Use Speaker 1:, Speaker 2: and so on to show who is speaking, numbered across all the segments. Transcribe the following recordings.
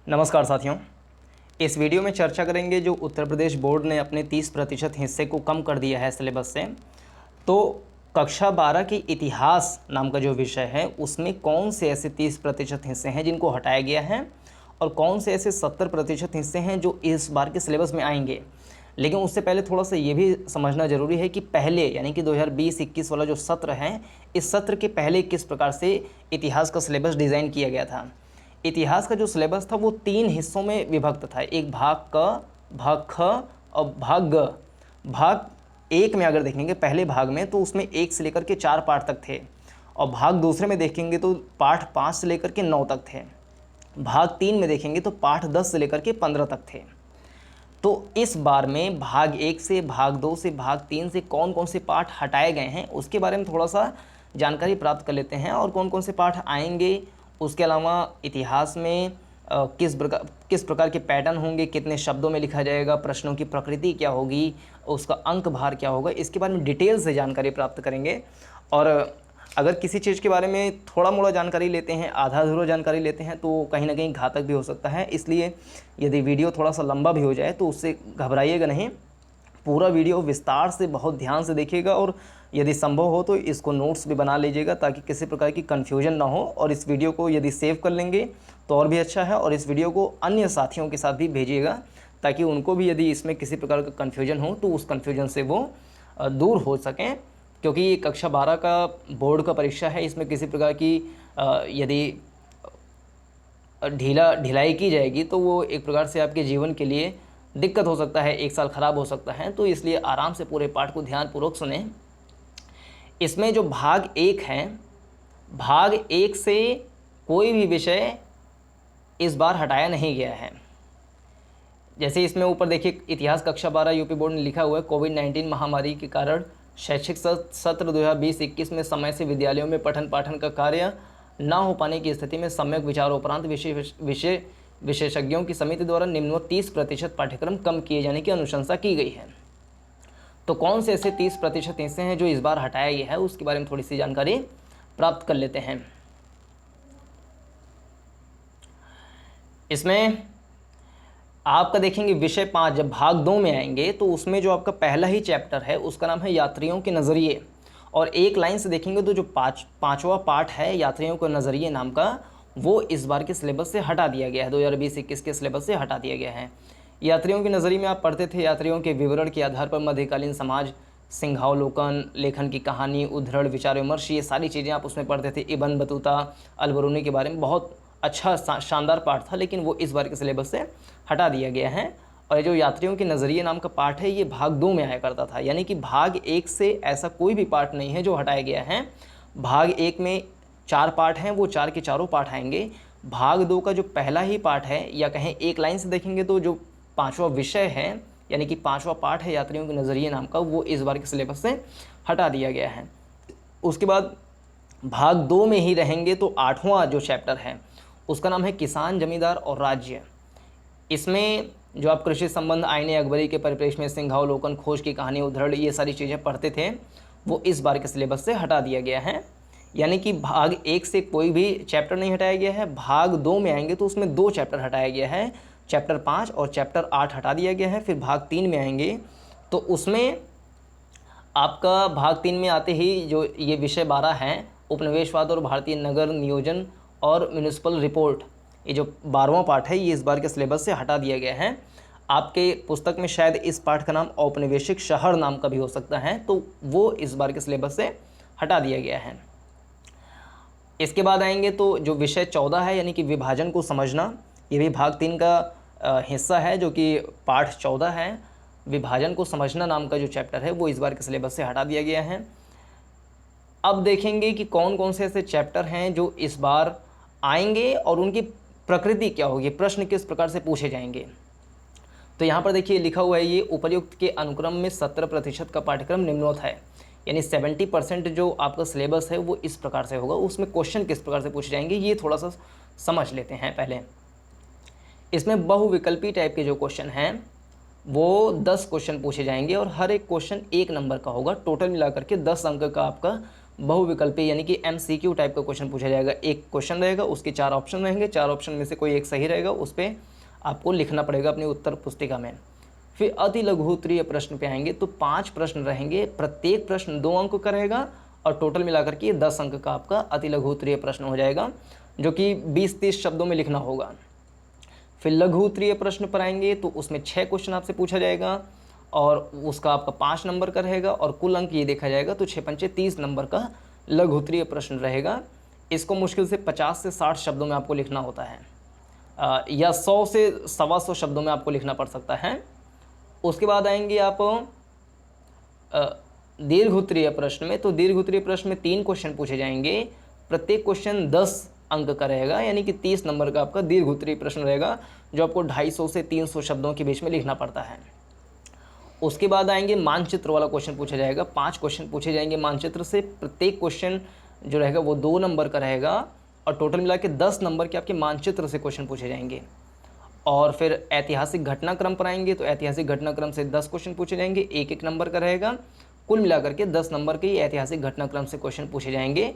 Speaker 1: नमस्कार साथियों, इस वीडियो में चर्चा करेंगे जो उत्तर प्रदेश बोर्ड ने अपने 30% हिस्से को कम कर दिया है सिलेबस से। तो कक्षा 12 की इतिहास नाम का जो विषय है उसमें कौन से ऐसे 30% हिस्से हैं जिनको हटाया गया है और कौन से ऐसे 70% हिस्से हैं जो इस बार के सिलेबस में आएंगे। लेकिन उससे पहले थोड़ा सा ये भी समझना ज़रूरी है कि पहले यानी कि 2020-21 वाला जो सत्र है, इस सत्र के पहले किस प्रकार से इतिहास का सिलेबस डिज़ाइन किया गया था। इतिहास का जो सिलेबस था वो 3 हिस्सों में विभक्त था, एक भाग क, भाग ख और भाग ग। भाग 1 में अगर देखेंगे पहले भाग में तो उसमें 1 से लेकर के 4 पाठ तक थे, और भाग दूसरे में देखेंगे तो पाठ 5 से लेकर के 9 तक थे। भाग 3 में देखेंगे तो पाठ 10 से लेकर के 15 तक थे। तो इस बार में भाग 1 से, भाग 2 से, भाग 3 से कौन कौन से पाठ हटाए गए हैं उसके बारे में थोड़ा सा जानकारी प्राप्त कर लेते हैं, और कौन कौन से पाठ आएंगे। उसके अलावा इतिहास में किस प्रकार के पैटर्न होंगे, कितने शब्दों में लिखा जाएगा, प्रश्नों की प्रकृति क्या होगी, उसका अंक भार क्या होगा, इसके बारे में डिटेल से जानकारी प्राप्त करेंगे। और अगर किसी चीज़ के बारे में थोड़ा मोड़ा जानकारी लेते हैं, आधा अधूरा जानकारी लेते हैं, तो कहीं ना कहीं घातक भी हो सकता है। इसलिए यदि वीडियो थोड़ा सा लंबा भी हो जाए तो उससे घबराइएगा नहीं, पूरा वीडियो विस्तार से बहुत ध्यान से देखिएगा, और यदि संभव हो तो इसको नोट्स भी बना लीजिएगा ताकि किसी प्रकार की कन्फ्यूजन ना हो। और इस वीडियो को यदि सेव कर लेंगे तो और भी अच्छा है, और इस वीडियो को अन्य साथियों के साथ भी भेजिएगा ताकि उनको भी यदि इसमें किसी प्रकार का कन्फ्यूजन हो तो उस कन्फ्यूजन से वो दूर हो सकें। क्योंकि ये कक्षा 12 का बोर्ड का परीक्षा है, इसमें किसी प्रकार की यदि ढिलाई की जाएगी तो वो एक प्रकार से आपके जीवन के लिए दिक्कत हो सकता है, एक साल ख़राब हो सकता है। तो इसलिए आराम से पूरे पाठ को ध्यानपूर्वक सुने। इसमें जो भाग 1 है, भाग 1 से कोई भी विषय इस बार हटाया नहीं गया है। जैसे इसमें ऊपर देखिए, इतिहास कक्षा 12 यूपी बोर्ड ने लिखा हुआ है, कोविड-19 महामारी के कारण शैक्षिक सत्र 2020-21 में समय से विद्यालयों में पठन पाठन का कार्य न हो पाने की स्थिति में सम्यक विचारोपरांत विशेषज्ञों की समिति द्वारा निम्नवत 30% पाठ्यक्रम कम किए जाने की अनुशंसा की गई है। तो कौन से ऐसे 30% हिस्से हैं जो इस बार हटाया गया है उसके बारे में थोड़ी सी जानकारी प्राप्त कर लेते हैं। इसमें आपका देखेंगे विषय 5 जब भाग 2 में आएंगे तो उसमें जो आपका पहला ही चैप्टर है उसका नाम है यात्रियों के नज़रिए, और एक लाइन से देखेंगे तो जो पाँचवा पाठ है यात्रियों के नज़रिए नाम का, वो इस बार के सिलेबस से हटा दिया गया है, 2020-21 के सिलेबस से हटा दिया गया है। यात्रियों के नज़रिए में आप पढ़ते थे यात्रियों के विवरण के आधार पर मध्यकालीन समाज, सिंहावलोकन, लेखन की कहानी, उद्धरण, विचार विमर्श, ये सारी चीज़ें आप उसमें पढ़ते थे। इब्न बतूता, अल-बरूनी के बारे में बहुत अच्छा शानदार पाठ था, लेकिन वो इस बार के सिलेबस से हटा दिया गया है। और जो यात्रियों के नज़रिए नाम का पाठ है ये भाग 2 में आया करता था, यानी कि भाग 1 से ऐसा कोई भी पाठ नहीं है जो हटाया गया है। भाग 1 में 4 पाठ हैं, वो 4 के चारों पाठ आएंगे। भाग 2 का जो पहला ही पाठ है, या कहें एक लाइन से देखेंगे तो जो 5वां विषय है यानी कि 5वां पाठ है यात्रियों के नज़रिए नाम का, वो इस बार के सिलेबस से हटा दिया गया है। उसके बाद भाग 2 में ही रहेंगे तो 8वां जो चैप्टर है उसका नाम है किसान, जमींदार और राज्य। इसमें जो आप कृषि संबंध, आईने अकबरी के परिप्रेक्ष्य में सिंहावलोकन, खोज की कहानी, उद्धरण, ये सारी चीज़ें पढ़ते थे, वो इस बार के सिलेबस से हटा दिया गया है। यानी कि भाग 1 से कोई भी चैप्टर नहीं हटाया गया है। भाग 2 में आएंगे तो उसमें 2 चैप्टर हटाया गया है, चैप्टर 5 और चैप्टर 8 हटा दिया गया है। फिर भाग 3 में आएंगे तो उसमें आपका भाग 3 में आते ही जो ये विषय 12 हैं, उपनिवेशवाद और भारतीय नगर नियोजन और म्यूनिसिपल रिपोर्ट, ये जो 12वां पाठ है ये इस बार के सिलेबस से हटा दिया गया है। आपके पुस्तक में शायद इस पाठ का नाम औपनिवेशिक शहर नाम का भी हो सकता है, तो वो इस बार के सिलेबस से हटा दिया गया है। इसके बाद आएंगे तो जो विषय 14 है यानी कि विभाजन को समझना, ये भी भाग 3 का हिस्सा है जो कि पाठ 14 है। विभाजन को समझना नाम का जो चैप्टर है वो इस बार के सिलेबस से हटा दिया गया है। अब देखेंगे कि कौन कौन से ऐसे चैप्टर हैं जो इस बार आएंगे और उनकी प्रकृति क्या होगी, प्रश्न किस प्रकार से पूछे जाएंगे। तो यहाँ पर देखिए लिखा हुआ है, ये उपर्युक्त के अनुक्रम में 70% का पाठ्यक्रम निम्नवत है, यानी 70% जो आपका सिलेबस है वो इस प्रकार से होगा। उसमें क्वेश्चन किस प्रकार से पूछे जाएंगे ये थोड़ा सा समझ लेते हैं पहले। इसमें बहुविकल्पी टाइप के जो क्वेश्चन हैं वो 10 क्वेश्चन पूछे जाएंगे, और हर एक क्वेश्चन 1 नंबर का होगा। टोटल मिलाकर के 10 अंक का आपका बहुविकल्पी यानी कि MCQ टाइप का क्वेश्चन पूछा जाएगा। एक क्वेश्चन रहेगा, उसके 4 ऑप्शन रहेंगे, 4 ऑप्शन में से कोई एक सही रहेगा, उस पर आपको लिखना पड़ेगा अपनी उत्तर पुस्तिका में। फिर अति लघु उत्तरीय प्रश्न पे आएंगे तो 5 प्रश्न रहेंगे, प्रत्येक प्रश्न 2 अंक का रहेगा और टोटल मिलाकर के 10 अंक का आपका अति लघु उत्तरीय प्रश्न हो जाएगा, जो कि 20-30 शब्दों में लिखना होगा। फिर लघु उत्तरीय प्रश्न पर आएंगे तो उसमें 6 क्वेश्चन आपसे पूछा जाएगा और उसका आपका 5 नंबर का रहेगा और कुल अंक ये देखा जाएगा तो 6×5 30 नंबर का लघु उत्तरीय प्रश्न रहेगा। इसको मुश्किल से 50 से 60 शब्दों में आपको लिखना होता है, या 100 से 125 शब्दों में आपको लिखना पड़ सकता है। उसके बाद आएंगे आप दीर्घ उत्तरीय प्रश्न में, तो दीर्घ उत्तरीय प्रश्न में 3 क्वेश्चन पूछे जाएंगे, प्रत्येक क्वेश्चन 10 अंक का रहेगा, यानी कि 30 नंबर का आपका दीर्घ उत्तरीय प्रश्न रहेगा, जो आपको 250 से 300 शब्दों के बीच में लिखना पड़ता है। उसके बाद आएंगे मानचित्र वाला क्वेश्चन पूछा जाएगा, 5 क्वेश्चन पूछे जाएंगे मानचित्र से, प्रत्येक क्वेश्चन जो रहेगा वो 2 नंबर का रहेगा और टोटल मिला के 10 नंबर के आपके मानचित्र से क्वेश्चन पूछे जाएंगे। और फिर ऐतिहासिक घटनाक्रम पर आएंगे तो ऐतिहासिक घटनाक्रम से 10 क्वेश्चन पूछे जाएंगे, 1-1 नंबर का रहेगा, कुल मिलाकर के 10 नंबर के ऐतिहासिक घटनाक्रम से क्वेश्चन पूछे जाएंगे।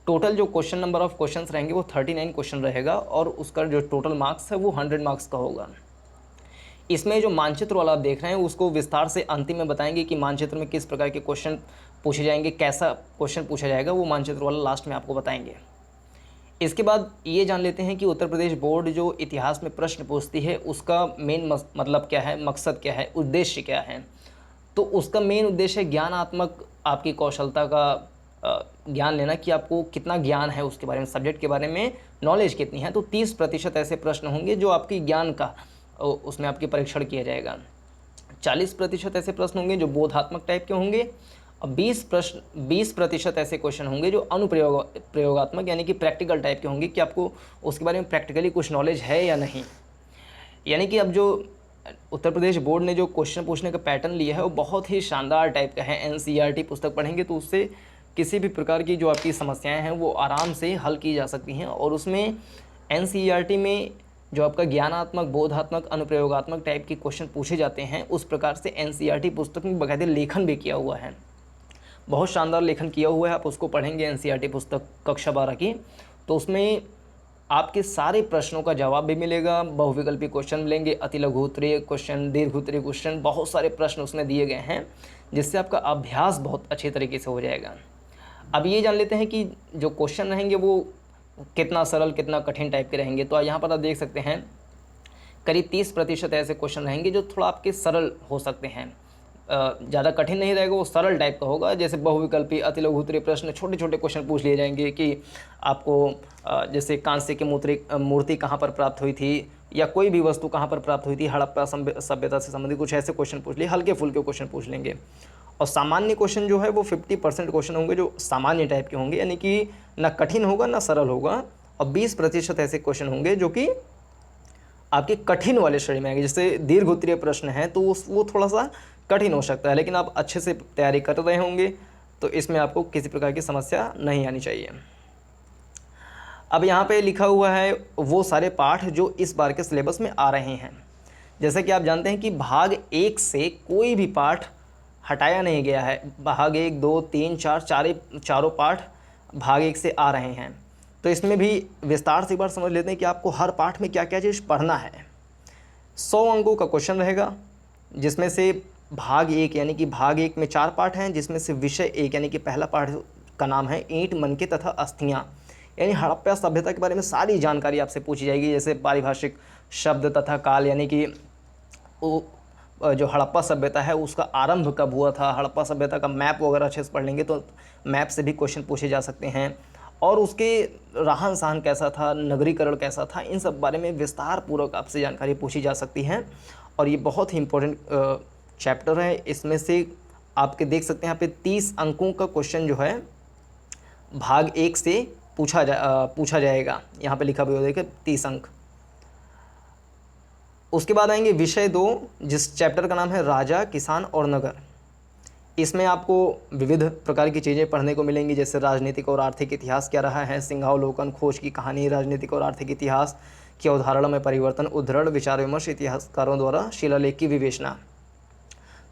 Speaker 1: टोटल जो क्वेश्चन नंबर ऑफ क्वेश्चंस रहेंगे वो 39 क्वेश्चन रहेगा और उसका जो टोटल मार्क्स है वो 100 मार्क्स का होगा। इसमें जो मानचित्र वाला आप देख रहे हैं उसको विस्तार से अंतिम में बताएंगे कि मानचित्र में किस प्रकार के क्वेश्चन पूछे जाएंगे, कैसा क्वेश्चन पूछा जाएगा, वो मानचित्र वाला लास्ट में आपको बताएंगे। इसके बाद ये जान लेते हैं कि उत्तर प्रदेश बोर्ड जो इतिहास में प्रश्न पूछती है उसका मेन मतलब क्या है, मकसद क्या है, उद्देश्य क्या है। तो उसका मेन उद्देश्य है ज्ञानात्मक आपकी कौशलता का ज्ञान लेना, कि आपको कितना ज्ञान है उसके बारे में, सब्जेक्ट के बारे में नॉलेज कितनी है। तो 30% ऐसे प्रश्न होंगे जो आपकी ज्ञान का उसमें आपकी परीक्षण किया जाएगा। 40% ऐसे प्रश्न होंगे जो बोधात्मक टाइप के होंगे और 20% ऐसे क्वेश्चन होंगे जो प्रयोगात्मक यानी कि प्रैक्टिकल टाइप के होंगे, कि आपको उसके बारे में प्रैक्टिकली कुछ नॉलेज है या नहीं। यानी कि अब जो उत्तर प्रदेश बोर्ड ने जो क्वेश्चन पूछने का पैटर्न लिया है वो बहुत ही शानदार टाइप का है। NCERT पुस्तक पढ़ेंगे तो उससे किसी भी प्रकार की जो आपकी समस्याएं हैं वो आराम से हल की जा सकती हैं। और उसमें NCERT में जो आपका ज्ञानात्मक, बोधात्मक, अनुप्रयोगात्मक टाइप के क्वेश्चन पूछे जाते हैं, उस प्रकार से NCERT पुस्तक में बाकायदे लेखन भी किया हुआ है, बहुत शानदार लेखन किया हुआ है। आप उसको पढ़ेंगे NCERT पुस्तक कक्षा 12 की, तो उसमें आपके सारे प्रश्नों का जवाब भी मिलेगा, बहुविकल्पी क्वेश्चन मिलेंगे, अति लघु उत्तरीय क्वेश्चन, दीर्घ उत्तरीय क्वेश्चन, बहुत सारे प्रश्न उसमें दिए गए हैं, जिससे आपका अभ्यास बहुत अच्छे तरीके से हो जाएगा। अब ये जान लेते हैं कि जो क्वेश्चन रहेंगे वो कितना सरल, कितना कठिन टाइप के रहेंगे। तो यहाँ पर आप देख सकते हैं करीब 30% ऐसे क्वेश्चन रहेंगे जो थोड़ा आपके सरल हो सकते हैं, ज़्यादा कठिन नहीं रहेगा, वो सरल टाइप का होगा। जैसे बहुविकल्पी, अति लघु उत्तरीय प्रश्न, छोटे छोटे क्वेश्चन पूछ लिए जाएंगे कि आपको जैसे कांस्य की मूर्ति कहाँ पर प्राप्त हुई थी, या कोई भी वस्तु कहाँ पर प्राप्त हुई थी, हड़प्पा सभ्यता से संबंधित कुछ ऐसे क्वेश्चन पूछ लिए, हल्के फुल्के क्वेश्चन पूछ लेंगे। और सामान्य क्वेश्चन जो है वो 50% क्वेश्चन होंगे जो सामान्य टाइप के होंगे, यानी कि ना कठिन होगा ना सरल होगा। और 20% ऐसे क्वेश्चन होंगे जो कि आपके कठिन वाले श्रेणी में आएंगे। जैसे दीर्घ उत्तरीय प्रश्न है तो वो थोड़ा सा कठिन हो सकता है, लेकिन आप अच्छे से तैयारी कर रहे होंगे तो इसमें आपको किसी प्रकार की समस्या नहीं आनी चाहिए। अब यहाँ पे लिखा हुआ है वो सारे पाठ जो इस बार के सिलेबस में आ रहे हैं। जैसे कि आप जानते हैं कि भाग 1 से कोई भी पाठ हटाया नहीं गया है। भाग 1, 2, 3, 4 चारों पाठ भाग 1 से आ रहे हैं। तो इसमें भी विस्तार से एक बार समझ लेते हैं कि आपको हर पाठ में क्या क्या चीज़ पढ़ना है। 100 अंकों का क्वेश्चन रहेगा, जिसमें से भाग 1 यानी कि भाग 1 में 4 पाठ हैं, जिसमें से विषय 1 यानी कि पहला पाठ का नाम है ईंट, मनके तथा अस्थियाँ, यानी हड़प्पा सभ्यता के बारे में सारी जानकारी आपसे पूछी जाएगी। जैसे पारिभाषिक शब्द तथा काल, यानी कि जो हड़प्पा सभ्यता है उसका आरंभ कब हुआ था, हड़प्पा सभ्यता का मैप वगैरह अच्छे से पढ़ लेंगे तो मैप से भी क्वेश्चन पूछे जा सकते हैं। और उसके रहन सहन कैसा था, नगरीकरण कैसा था, इन सब बारे में विस्तार पूर्वक आपसे जानकारी पूछी जा सकती है। और ये बहुत ही इम्पोर्टेंट चैप्टर है। इसमें से आपके देख सकते हैं यहाँ पे 30 अंकों का क्वेश्चन जो है भाग 1 से पूछा जाएगा। यहाँ पे लिखा भी हो देखिए 30 अंक। उसके बाद आएंगे विषय 2, जिस चैप्टर का नाम है राजा, किसान और नगर। इसमें आपको विविध प्रकार की चीज़ें पढ़ने को मिलेंगी, जैसे राजनीतिक और आर्थिक इतिहास क्या रहा है, सिंहावलोकन, खोज की कहानी, राजनीतिक और आर्थिक इतिहास की अवधारणा में परिवर्तन, उद्धरण, विचार विमर्श, इतिहासकारों द्वारा शिलालेख की विवेचना।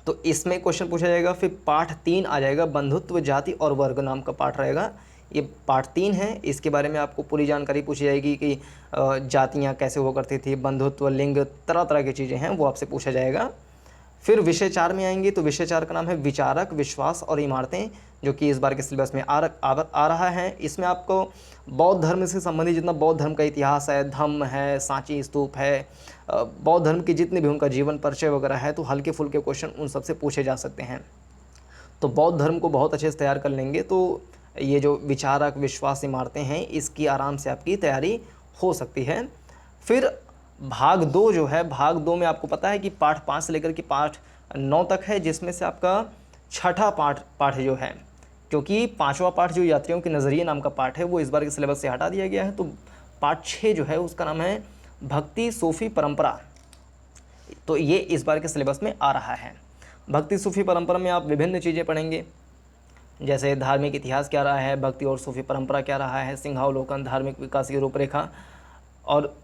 Speaker 1: तो इसमें क्वेश्चन पूछा जाएगा। फिर पाठ 3 आ जाएगा, बंधुत्व, जाति और वर्ग नाम का पाठ रहेगा। ये पार्ट 3 है, इसके बारे में आपको पूरी जानकारी पूछी जाएगी कि जातियाँ कैसे हुआ करती थी, बंधुत्व, लिंग, तरह तरह की चीज़ें हैं वो आपसे पूछा जाएगा। फिर विषय 4 में आएंगे तो विषय 4 का नाम है विचारक, विश्वास और इमारतें, जो कि इस बार के सिलेबस में आ रहा है। इसमें आपको बौद्ध धर्म से संबंधित जितना बौद्ध धर्म का इतिहास है, धम्म है, सांची स्तूप है, बौद्ध धर्म की जितने भी उनका जीवन परिचय वगैरह है, तो हल्के फुल्के क्वेश्चन उन सबसे पूछे जा सकते हैं। तो बौद्ध धर्म को बहुत अच्छे से तैयार कर लेंगे तो ये जो विचारक, विश्वास, इमारतें हैं, इसकी आराम से आपकी तैयारी हो सकती है। फिर भाग 2 जो है, भाग 2 में आपको पता है कि पाठ 5 से लेकर के पाठ 9 तक है, जिसमें से आपका छठा पाठ जो है, क्योंकि 5वां पाठ जो यात्रियों के नज़रिए नाम का पाठ है वो इस बार के सिलेबस से हटा दिया गया है, तो पाठ 6 जो है उसका नाम है भक्ति सूफी परंपरा। तो ये इस बार के सिलेबस में आ रहा है। भक्ति सूफी परंपरा में आप विभिन्न चीज़ें पढ़ेंगे, जैसे धार्मिक इतिहास क्या रहा है, भक्ति और सूफी परंपरा क्या रहा है, सिंहावलोकन, धार्मिक विकास की रूपरेखा और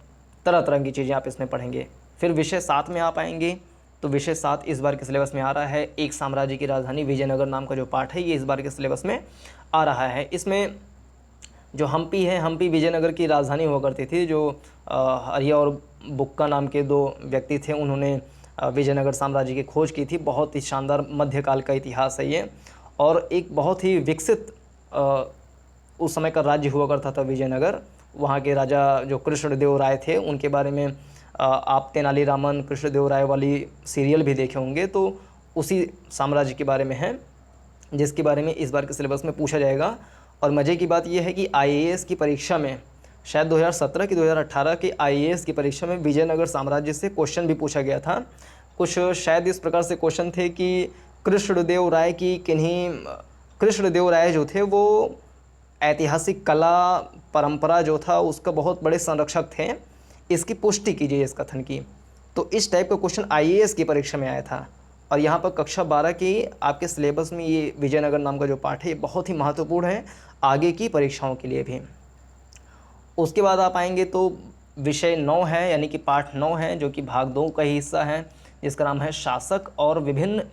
Speaker 1: तरह तरह की चीज़ें आप इसमें पढ़ेंगे। फिर विषय 7 में आप आएंगे तो विषय 7 इस बार के सिलेबस में आ रहा है, एक साम्राज्य की राजधानी विजयनगर नाम का जो पाठ है ये इस बार के सिलेबस में आ रहा है। इसमें जो हम्पी है, हम्पी विजयनगर की राजधानी हुआ करती थी, जो हरिया और बुक्का नाम के 2 व्यक्ति थे, उन्होंने विजयनगर साम्राज्य की खोज की थी। बहुत ही शानदार मध्यकाल का इतिहास है ये, और एक बहुत ही विकसित उस समय का राज्य हुआ करता था विजयनगर। वहाँ के राजा जो कृष्णदेव राय थे उनके बारे में आप तेनालीरामन कृष्णदेव राय वाली सीरियल भी देखे होंगे, तो उसी साम्राज्य के बारे में है, जिसके बारे में इस बार के सिलेबस में पूछा जाएगा। और मज़े की बात यह है कि आईएएस की परीक्षा में, शायद 2017 की 2018 की आईएएस की परीक्षा में विजयनगर साम्राज्य से क्वेश्चन भी पूछा गया था। कुछ शायद इस प्रकार से क्वेश्चन थे कि कृष्णदेव राय जो थे वो ऐतिहासिक कला परंपरा जो था उसका बहुत बड़े संरक्षक थे, इसकी पुष्टि कीजिए इस कथन की। तो इस टाइप का क्वेश्चन आईएएस की परीक्षा में आया था, और यहाँ पर कक्षा 12 की आपके सिलेबस में ये विजयनगर नाम का जो पाठ है ये बहुत ही महत्वपूर्ण है आगे की परीक्षाओं के लिए भी। उसके बाद आप आएंगे तो विषय 9 है, यानी कि पाठ 9 है, जो कि भाग 2 का ही हिस्सा है, जिसका नाम है शासक और विभिन्न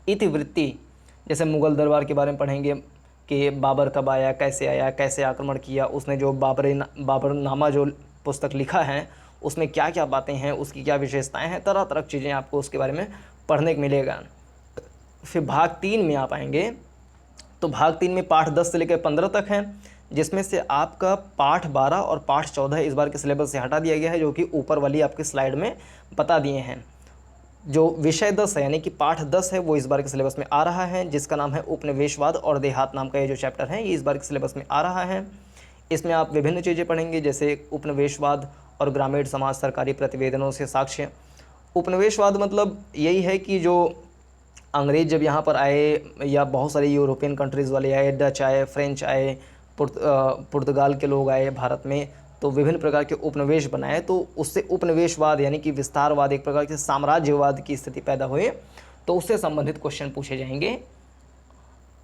Speaker 1: इतिवृत्ति। जैसे मुग़ल दरबार के बारे में पढ़ेंगे कि बाबर कब आया, कैसे आक्रमण किया, उसने जो बाबरनामा जो पुस्तक लिखा है उसमें क्या क्या बातें हैं, उसकी क्या विशेषताएं हैं, तरह तरह की चीज़ें आपको उसके बारे में पढ़ने को मिलेगा। फिर भाग 3 में आप आएंगे तो भाग 3 में पाठ 10 से लेकर 15 तक है, जिसमें से आपका पाठ 12 और पाठ 14 इस बार के सिलेबस से हटा दिया गया है, जो कि ऊपर वाली आपकी स्लाइड में बता दिए हैं। जो विषय 10 है, यानी कि पाठ 10 है, वो इस बार के सिलेबस में आ रहा है, जिसका नाम है उपनिवेशवाद और देहात नाम का ये जो चैप्टर है ये इस बार के सिलेबस में आ रहा है। इसमें आप विभिन्न चीज़ें पढ़ेंगे, जैसे उपनिवेशवाद और ग्रामीण समाज, सरकारी प्रतिवेदनों से साक्ष्य। उपनिवेशवाद मतलब यही है कि जो अंग्रेज़ जब यहाँ पर आए, या बहुत सारे यूरोपियन कंट्रीज़ वाले आए, डच आए, फ्रेंच आए, पुर्तगाल के लोग आए भारत में, तो विभिन्न प्रकार के उपनिवेश बनाए, तो उससे उपनिवेशवाद यानी कि विस्तारवाद, एक प्रकार के साम्राज्यवाद की स्थिति पैदा हुई, तो उससे संबंधित क्वेश्चन पूछे जाएंगे।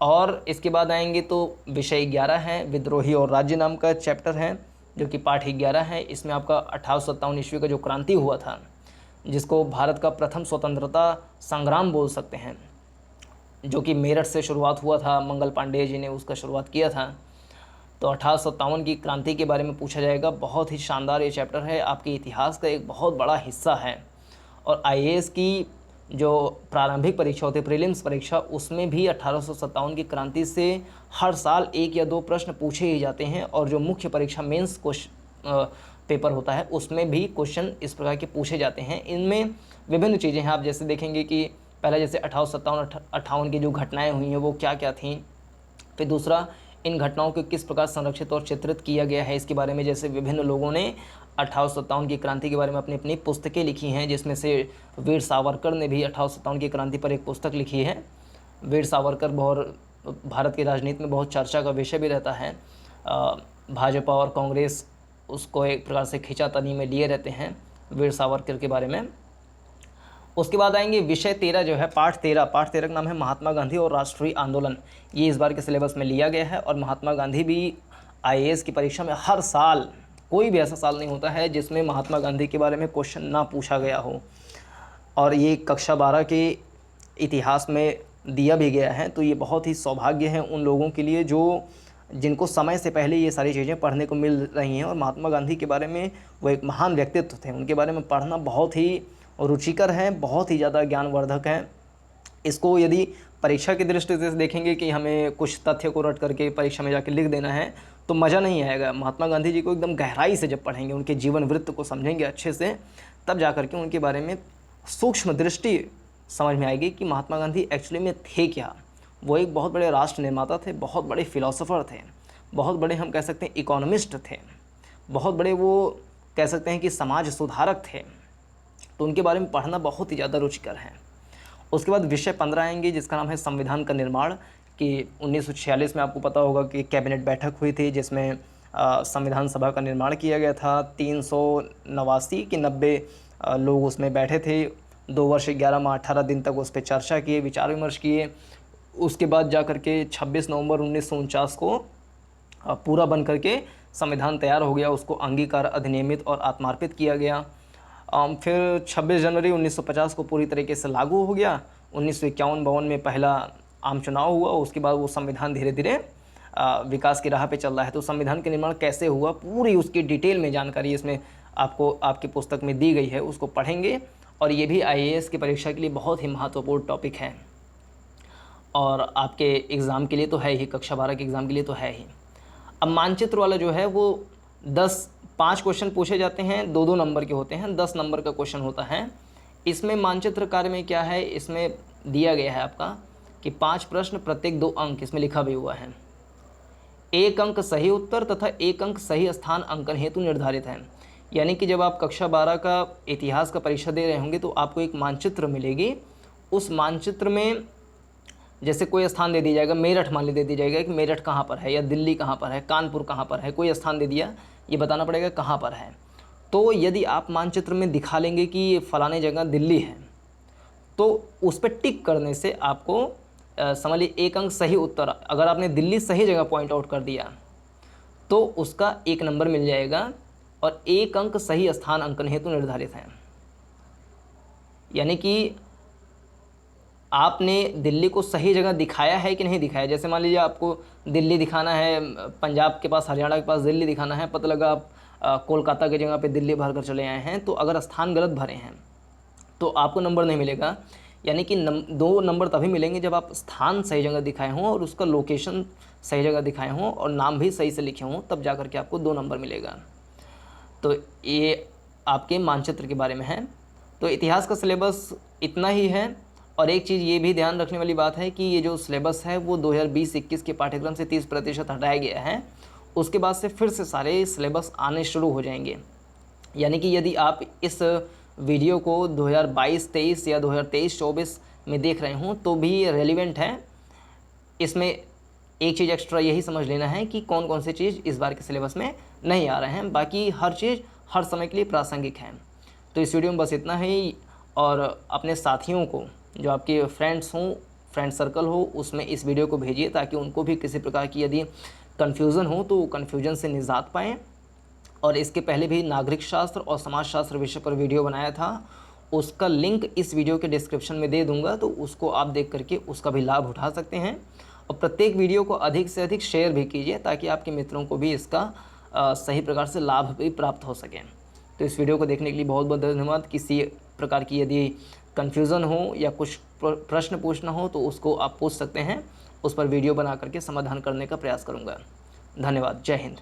Speaker 1: और इसके बाद आएंगे तो विषय 11 है, विद्रोही और राज्य नाम का चैप्टर है, जो कि पाठ 11 है। इसमें आपका 1857 ईस्वी का जो क्रांति हुआ था, जिसको भारत का प्रथम स्वतंत्रता संग्राम बोल सकते हैं, जो कि मेरठ से शुरुआत हुआ था, मंगल पांडेय जी ने उसका शुरुआत किया था। तो 1857 की क्रांति के बारे में पूछा जाएगा। बहुत ही शानदार ये चैप्टर है, आपके इतिहास का एक बहुत बड़ा हिस्सा है। और आईएएस की जो प्रारंभिक परीक्षा होती है, प्रीलिम्स परीक्षा, उसमें भी 1857 की क्रांति से हर साल 1 या 2 प्रश्न पूछे ही जाते हैं। और जो मुख्य परीक्षा मेंस पेपर होता है उसमें भी क्वेश्चन इस प्रकार के पूछे जाते हैं। इनमें विभिन्न चीज़ें हैं, आप जैसे देखेंगे कि पहले जैसे 1857-58 की जो घटनाएं हुई हैं वो क्या क्या थीं, फिर दूसरा इन घटनाओं को किस प्रकार संरक्षित और चित्रित किया गया है इसके बारे में। जैसे विभिन्न लोगों ने 1857 की क्रांति के बारे में अपनी अपनी पुस्तकें लिखी हैं, जिसमें से वीर सावरकर ने भी 1857 की क्रांति पर एक पुस्तक लिखी है। वीर सावरकर बहुत भारत की राजनीति में बहुत चर्चा का विषय भी रहता है। भाजपा और कांग्रेस उसको एक प्रकार से खींचातानी में लिए रहते हैं वीर सावरकर के बारे में। उसके बाद आएंगे विषय 13 जो है, पाठ 13 का नाम है महात्मा गांधी और राष्ट्रीय आंदोलन। ये इस बार के सिलेबस में लिया गया है। और महात्मा गांधी भी आईएएस की परीक्षा में हर साल, कोई भी ऐसा साल नहीं होता है जिसमें महात्मा गांधी के बारे में क्वेश्चन ना पूछा गया हो। और ये कक्षा 12 की इतिहास में दिया भी गया है। तो ये बहुत ही सौभाग्य है उन लोगों के लिए जिनको समय से पहले ये सारी चीज़ें पढ़ने को मिल रही हैं। और महात्मा गांधी के बारे में, वो एक महान व्यक्तित्व थे, उनके बारे में पढ़ना बहुत ही रुचिकर है, बहुत ही ज़्यादा ज्ञानवर्धक है। इसको यदि परीक्षा की दृष्टि से देखेंगे कि हमें कुछ तथ्य को रट करके परीक्षा में जाके लिख देना है तो मज़ा नहीं आएगा। महात्मा गांधी जी को एकदम गहराई से जब पढ़ेंगे, उनके जीवन वृत्त को समझेंगे अच्छे से, तब जा करके उनके बारे में सूक्ष्म दृष्टि समझ में आएगी कि महात्मा गांधी एक्चुअली में थे क्या। वो एक बहुत बड़े राष्ट्र निर्माता थे, बहुत बड़े फिलोसोफर थे, बहुत बड़े हम कह सकते हैं इकोनॉमिस्ट थे, बहुत बड़े वो कह सकते हैं कि समाज सुधारक थे। तो उनके बारे में पढ़ना बहुत ही ज़्यादा रुचिकर है। उसके बाद विषय 15 आएंगे जिसका नाम है संविधान का निर्माण। कि 1946 में आपको पता होगा कि कैबिनेट बैठक हुई थी जिसमें संविधान सभा का निर्माण किया गया था। 389 कि 90 लोग उसमें बैठे थे। 2 वर्ष 11 माह 18 दिन तक उस पर चर्चा किए, विचार विमर्श किए। उसके बाद जा कर के 26 नवंबर 1949 को पूरा बन करके संविधान तैयार हो गया। उसको अंगीकार, अधिनियमित और आत्मार्पित किया गया। फिर 26 जनवरी 1950 को पूरी तरीके से लागू हो गया। 1951-52 में पहला आम चुनाव हुआ। उसके बाद वो संविधान धीरे धीरे विकास की राह पे चल रहा है। तो संविधान का निर्माण कैसे हुआ, पूरी उसकी डिटेल में जानकारी इसमें आपको आपकी पुस्तक में दी गई है, उसको पढ़ेंगे। और ये भी IAS की परीक्षा के लिए बहुत ही महत्वपूर्ण टॉपिक है, और आपके एग्ज़ाम के लिए तो है ही, कक्षा 12 के एग्ज़ाम के लिए तो है ही। अब मानचित्र वाला जो है वो 5 क्वेश्चन पूछे जाते हैं, 2-2 नंबर के होते हैं, 10 नंबर का क्वेश्चन होता है। इसमें मानचित्र कार्य में क्या है, इसमें दिया गया है आपका कि 5 प्रश्न, प्रत्येक 2 अंक, इसमें लिखा भी हुआ है। 1 अंक सही उत्तर तथा 1 अंक सही स्थान अंकन हेतु निर्धारित है। यानी कि जब आप कक्षा 12 का इतिहास का परीक्षा दे रहे होंगे तो आपको एक मानचित्र मिलेगी। उस मानचित्र में जैसे कोई स्थान दे दिया जाएगा, मेरठ मान ली दे दिया जाएगा कि मेरठ कहाँ पर है, या दिल्ली कहाँ पर है, कानपुर कहाँ पर है, कोई स्थान दे दिया, ये बताना पड़ेगा कहाँ पर है। तो यदि आप मानचित्र में दिखा लेंगे कि ये फलाने जगह दिल्ली है, तो उस पर टिक करने से आपको समझ लीजिए 1 अंक सही उत्तर, अगर आपने दिल्ली सही जगह पॉइंट आउट कर दिया तो उसका 1 नंबर मिल जाएगा, और 1 अंक सही स्थान अंकन हेतु निर्धारित है। यानी कि आपने दिल्ली को सही जगह दिखाया है कि नहीं दिखाया। जैसे मान लीजिए आपको दिल्ली दिखाना है, पंजाब के पास, हरियाणा के पास दिल्ली दिखाना है, पता लगा आप कोलकाता की जगह पे दिल्ली भर कर चले आए हैं, तो अगर स्थान गलत भरे हैं तो आपको नंबर नहीं मिलेगा। यानी कि 2 नंबर तभी मिलेंगे जब आप स्थान सही जगह दिखाए हों और उसका लोकेशन सही जगह दिखाए हों और नाम भी सही से लिखे हों, तब जा कर के आपको 2 नंबर मिलेगा। तो ये आपके मानचित्र के बारे में है। तो इतिहास का सिलेबस इतना ही है। और एक चीज़ ये भी ध्यान रखने वाली बात है कि ये जो सिलेबस है वो 2020-21 के पाठ्यक्रम से 30% हटाया गया है। उसके बाद से फिर से सारे सिलेबस आने शुरू हो जाएंगे। यानी कि यदि आप इस वीडियो को 2022-23 या 2023-24 में देख रहे हों तो भी रेलिवेंट है। इसमें एक चीज़ एक्स्ट्रा यही समझ लेना है कि कौन कौन सी चीज़ इस बार के सिलेबस में नहीं आ रहे हैं, बाकी हर चीज़ हर समय के लिए प्रासंगिक है। तो इस वीडियो में बस इतना ही। और अपने साथियों को, जो आपके फ्रेंड्स हों, फ्रेंड सर्कल हो, उसमें इस वीडियो को भेजिए ताकि उनको भी किसी प्रकार की यदि कन्फ्यूज़न हो तो कन्फ्यूजन से निजात पाएँ। और इसके पहले भी नागरिक शास्त्र और समाजशास्त्र विषय पर वीडियो बनाया था, उसका लिंक इस वीडियो के डिस्क्रिप्शन में दे दूंगा, तो उसको आप देख करके उसका भी लाभ उठा सकते हैं। और प्रत्येक वीडियो को अधिक से अधिक शेयर भी कीजिए ताकि आपके मित्रों को भी इसका सही प्रकार से लाभ भी प्राप्त हो सके। तो इस वीडियो को देखने के लिए बहुत बहुत धन्यवाद। किसी प्रकार की यदि कन्फ्यूज़न हो या कुछ प्रश्न पूछना हो तो उसको आप पूछ सकते हैं, उस पर वीडियो बना करके समाधान करने का प्रयास करूँगा। धन्यवाद। जय हिंद।